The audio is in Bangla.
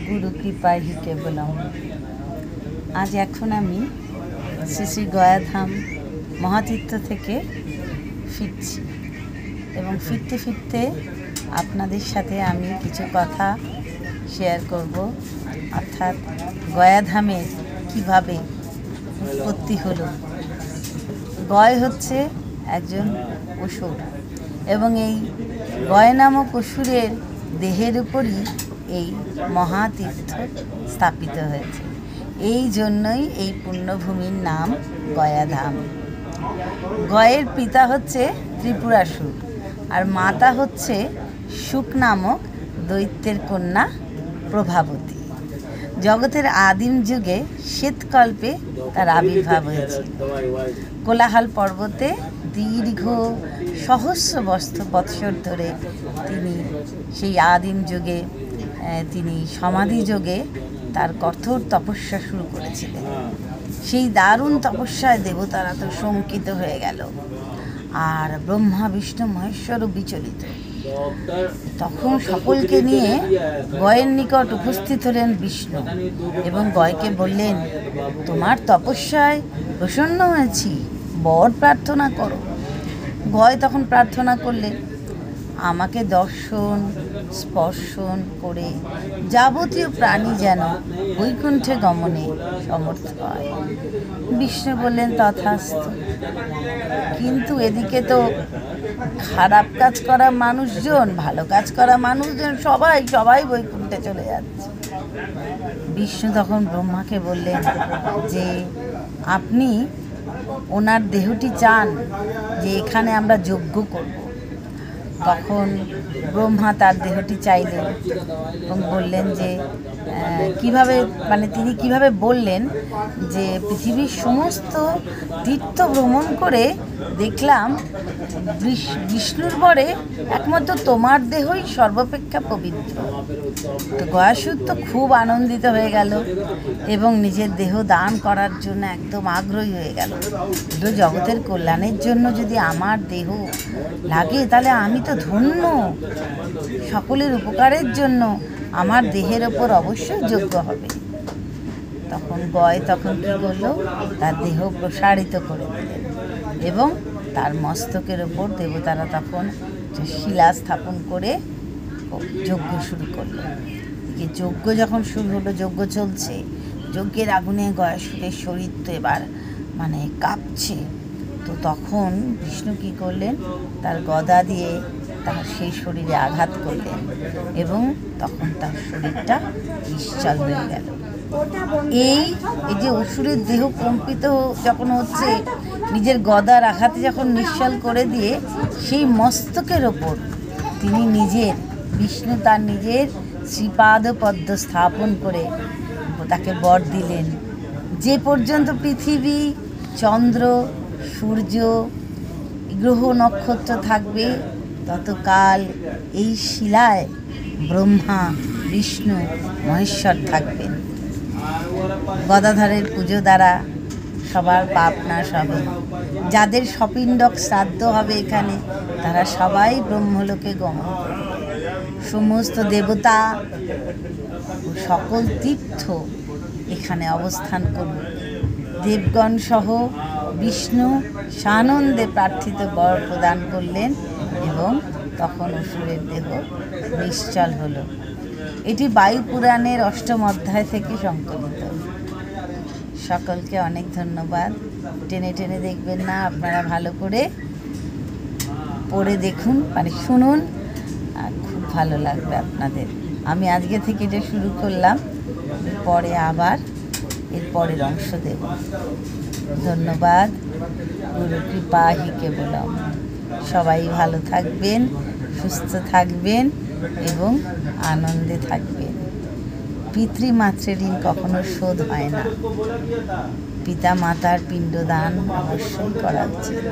গুরু কৃপায় হি কেবলম। আজ এখন আমি শ্রী শ্রী গয়াধাম মহাতীর্থ থেকে ফিরছি এবং ফিরতে ফিরতে আপনাদের সাথে আমি কিছু কথা শেয়ার করব। অর্থাৎ গয়াধামের কিভাবে উৎপত্তি হলো। গয় হচ্ছে একজন অসুর এবং এই গয় নামক অসুরের দেহের উপরই এই মহাতীর্থ স্থাপিত হয়েছে। এই জন্যই এই পুণ্যভূমির নাম গয়াধাম। গয়ের পিতা হচ্ছে ত্রিপুরাসুর আর মাতা হচ্ছে শুক নামক দৈত্যের কন্যা প্রভাবতী। জগতের আদিম যুগে শ্বেতকল্পে তার আবির্ভাব হয়েছিল। কোলাহল পর্বতে দীর্ঘ সহস্র বৎসর ধরে তিনি সেই আদিম যুগে তিনি সমাধি যোগে তার কঠোর তপস্যা শুরু করেছিলেন। সেই দারুণ তপস্যায় দেবতারা তো শঙ্কিত হয়ে গেল, আর ব্রহ্মা বিষ্ণু মহেশ্বরও বিচলিত। তখন সকলকে নিয়ে গয়ের নিকট উপস্থিত হলেন বিষ্ণু এবং গয়কে বললেন, তোমার তপস্যায় প্রসন্ন হয়েছি, বর প্রার্থনা করো। গয় তখন প্রার্থনা করলেন, আমাকে দর্শন স্পর্শন করে যাবতীয় প্রাণী যেন বৈকুণ্ঠে গমনে সমর্থ হয়। বিষ্ণু বললেন, তথাস্তু। কিন্তু এদিকে তো খারাপ কাজ করা মানুষজন, ভালো কাজ করা মানুষজন সবাই বৈকুণ্ঠে চলে যাচ্ছে। বিষ্ণু তখন ব্রহ্মাকে বললেন যে আপনি ওনার দেহটি চান, যে এখানে আমরা যজ্ঞ করব। তখন ব্রহ্মা তার দেহটি চাইলেন এবং বললেন যে কিভাবে, তিনি কিভাবে বললেন যে পৃথিবীর সমস্ত তীর্থ ভ্রমণ করে দেখলাম বিষ্ণুর বরে একমাত্র তোমার দেহই সর্বাপেক্ষা পবিত্র। তো গয়াসুর তো খুব আনন্দিত হয়ে গেল এবং নিজের দেহ দান করার জন্য একদম আগ্রহী হয়ে গেল। জগতের কল্যাণের জন্য যদি আমার দেহ লাগে তাহলে আমি তো ধন্য, সকলের উপকারের জন্য আমার দেহের ওপর অবশ্যই যোগ্য হবে। তখন গয় কী করলো, তার দেহ প্রসারিত করে দিলেন এবং তার মস্তকের ওপর দেবতারা তখন শিলা স্থাপন করে যজ্ঞ শুরু করলো। যজ্ঞ যখন শুরু হলো, যজ্ঞ চলছে, যজ্ঞের আগুনে গয়াসুরের শরীর তো এবার কাঁপছে। তো তখন বিষ্ণু কী করলেন, তার গদা দিয়ে তার সেই শরীরে আঘাত করলেন এবং তখন তার শরীরটা নিশ্চল হয়ে গেল। এই যে অসুরের দেহ কম্পিত যখন হচ্ছে, নিজের গদার আঘাতে যখন নিশ্চল করে দিয়ে সেই মস্তকের ওপর তিনি বিষ্ণু তার নিজের শ্রীপাদ পদ্ম স্থাপন করে তাকে বর দিলেন, যে পর্যন্ত পৃথিবী, চন্দ্র, সূর্য, গ্রহ নক্ষত্র থাকবে ততকাল এই শিলায় ব্রহ্মা বিষ্ণু মহেশ্বর থাকবেন। গদাধরের পুজো দ্বারা সবার পাপ নাশ হবে। যাদের সপিণ্ডক শ্রাদ্ধ হবে এখানে, তারা সবাই ব্রহ্মলোকে গমন করবে। সমস্ত দেবতা ও সকল তীর্থ এখানে অবস্থান করবে। দেবগণ সহ বিষ্ণু সানন্দে প্রার্থিত বর প্রদান করলেন এবং তখন অসুরের দেহ নিশ্চল হলো। এটি বায়ু পুরাণের 8ম অধ্যায় থেকে সংকলিত। সকলকে অনেক ধন্যবাদ। টেনে টেনে দেখবেন না, আপনারা ভালো করে পড়ে দেখুন, শুনুন, আর খুব ভালো লাগবে আপনাদের। আমি আজকে থেকে এটা শুরু করলাম, পরে আবার এর পরের অংশ দেব। ধন্যবাদ। গুরু কৃপা হি কেবলম। সবাই ভালো থাকবেন, সুস্থ থাকবেন এবং আনন্দে থাকবেন। পিতৃমাতৃ ঋণ কখনো শোধ হয় না। পিতা মাতার পিণ্ডদান অবশ্যই করা উচিত।